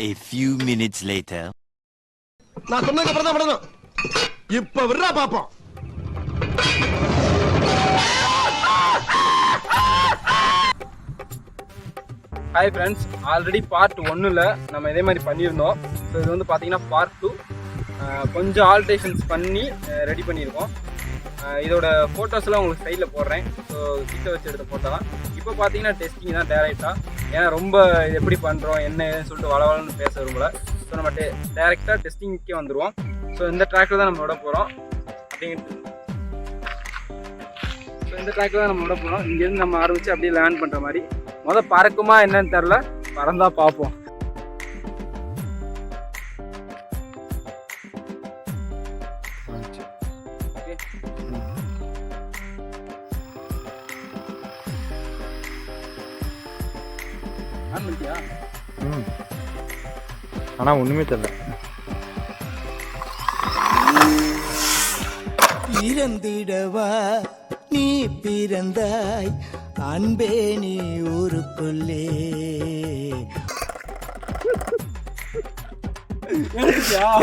A few minutes later. நான் சொன்னதுக்கு அப்புறம் தான் விடணும். இப்ப விடுறா பாப்போம். ஹாய் ஃப்ரெண்ட்ஸ், ஆல்ரெடி பார்ட் 1ல் நம்ம இதே மாதிரி பண்ணியிருந்தோம். ஸோ இது வந்து பார்த்தீங்கன்னா பார்ட் 2 கொஞ்சம் ஆல்ட்ரேஷன்ஸ் பண்ணி ரெடி பண்ணியிருக்கோம். இதோட ஃபோட்டோஸ்லாம் உங்களுக்கு சைடில் போடுறேன். ஸோ கிட்ட வச்சு எடுத்த ஃபோட்டோ தான். இப்போ பார்த்தீங்கன்னா டெஸ்டிங் தான் டேரெக்டாக. ஏன்னா ரொம்ப இது எப்படி பண்ணுறோம் என்ன சொல்லிட்டு வளவலன்னு பேச விரும்பல. ஸோ நம்ம டேரெக்டாக டெஸ்டிங்க்கே வந்துடுவோம். ஸோ இந்த ட்ராக்கில் தான் நம்ம விட போகிறோம் அப்படின்ட்டு. ஸோ இந்த ட்ராக்கில் தான் நம்ம விட போகிறோம். இங்கேருந்து நம்ம ஆரம்பித்து அப்படியே லேண்ட் பண்ணுற மாதிரி. பறக்குமா என்னன்னு தெரில, பறந்தா பார்ப்போம். ஆனா ஒண்ணுமே தெரியல. பிறந்திடவா நீ பிறந்தாய் அன்பே நீ ஊருக்குள்ளே.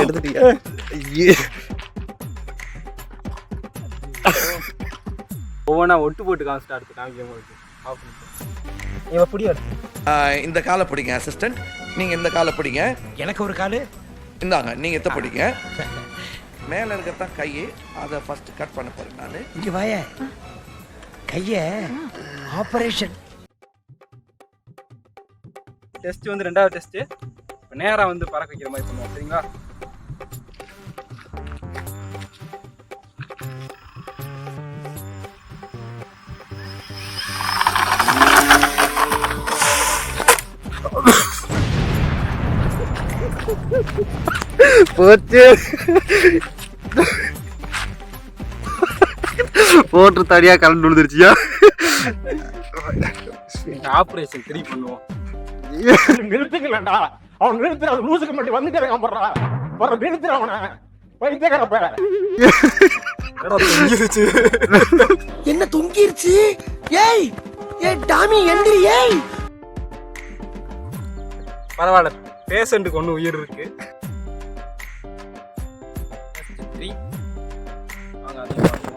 எடுத்துட்டீங்க. ஒவ்வொன்றா ஒட்டு போட்டு காமிச்சிட்டு அடுத்து காமிக்க இந்த காலை பிடிங்க அசிஸ்டன்ட். நீங்க இந்த காலை பிடிங்க. எனக்கு ஒரு காலு இந்தாங்க, நீங்க எத்த பிடிங்க. மேல இருக்கத்தான் கை, அதை ஃபர்ஸ்ட் கட் பண்ண போறேன் நானு. இங்க வாய கைய ஆபரேஷன். டெஸ்ட் வந்து 2வது டெஸ்ட். இப்போ நேராக வந்து பறக்க வைக்கிற மாதிரி பண்ணுவோம், சரிங்களா? போச்சு. போட்டு தனியா கலந்து விழுந்துருச்சியா? ஆப்ரேஷன் 3 பண்ணுவோம். நிறுத்துக்கலடா, அவன் நிறுத்துற லூசுக்கு மட்டும் வந்துட்டே இருக்கான். போடுற நிறுத்துற அவனை பைத்தியக்கார பேர. என்ன தொங்கிருச்சு? ஏய் ஏய் டாமி எந்திரி. ஏய் பரவாயில்ல, பேஷண்ட்டுக்கு ஒன்று உயிர் இருக்கு. 3 வாங்க அதையும் பார்ப்போம்.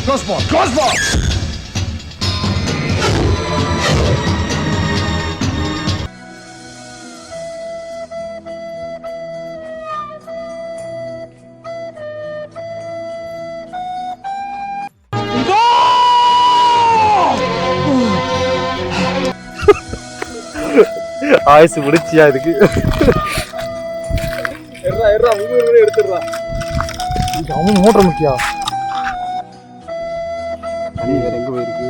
Close ball. ஆயுசு முடிச்சியா இதுக்கு? எடுத்துடுறா. அவன் மோட்டர் முக்கியா? தண்ணி வேற எங்க போயிருக்கு?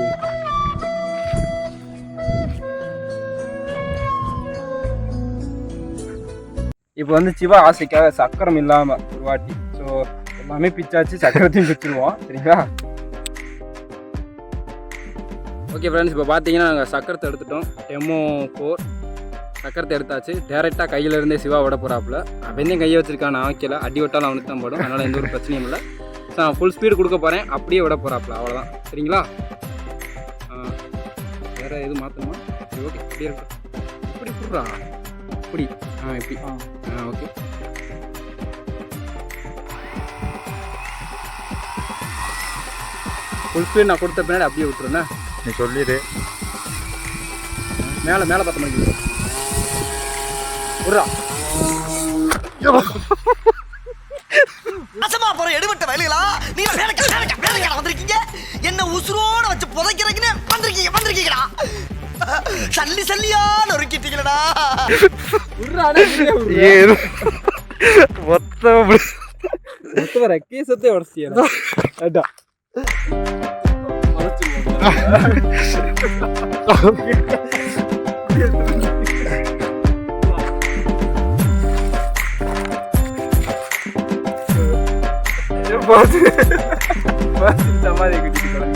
இப்போ வந்து சிவா ஆசைக்காக சக்கரம் இல்லாம ஒரு வாட்டி. ஸோ எல்லாமே பிச்சாச்சு, சக்கரத்தையும் பிச்சிருவோம், சரிங்களா? ஓகே ஃப்ரெண்ட்ஸ், இப்போ பார்த்தீங்கன்னா நாங்கள் சக்கரத்தை எடுத்துட்டோம். டெமோ 4 சக்கரத்தை எடுத்தாச்சு. டேரெக்டாக கையிலேருந்தே சிவா விட போகிறாப்புல. அவன் கையை வச்சிருக்கான், நான் வைக்கல. அடி விட்டாலும் அவனுக்கு தான் போடும். அதனால் எந்த ஒரு பிரச்சனையும் இல்லை. ஸோ நான் ஃபுல் ஸ்பீடு கொடுக்க போகிறேன், அப்படியே விட போகிறாப்புல. அவ்வளோதான், சரிங்களா? வேறு எதுவும் மாற்றணுமா? சரி, ஓகே, அப்படியே இருக்கா. இப்படி கொடுறா, இப்படி இப்படி ஓகே. ஃபுல் ஸ்பீட் நான் கொடுத்த பின்னாடி அப்படியே விட்டுருந்தேன். நீ சொல்லிடு. மேலே 10 மணிக்கு விட்றா. அசமா போற எடுபட்ட வேலைகளா நீங்க வேலைக்கு வந்திருக்கீங்க. என்ன உசுரோட வச்சு புதைக்கிறீங்கன்னு வந்திருக்கீங்கடா. சல்லியா நொறுக்கிட்டீங்களடா. மொத்தம் ரெக்கேசத்தை உடச்சியா? சமாதி கட்டிட்டு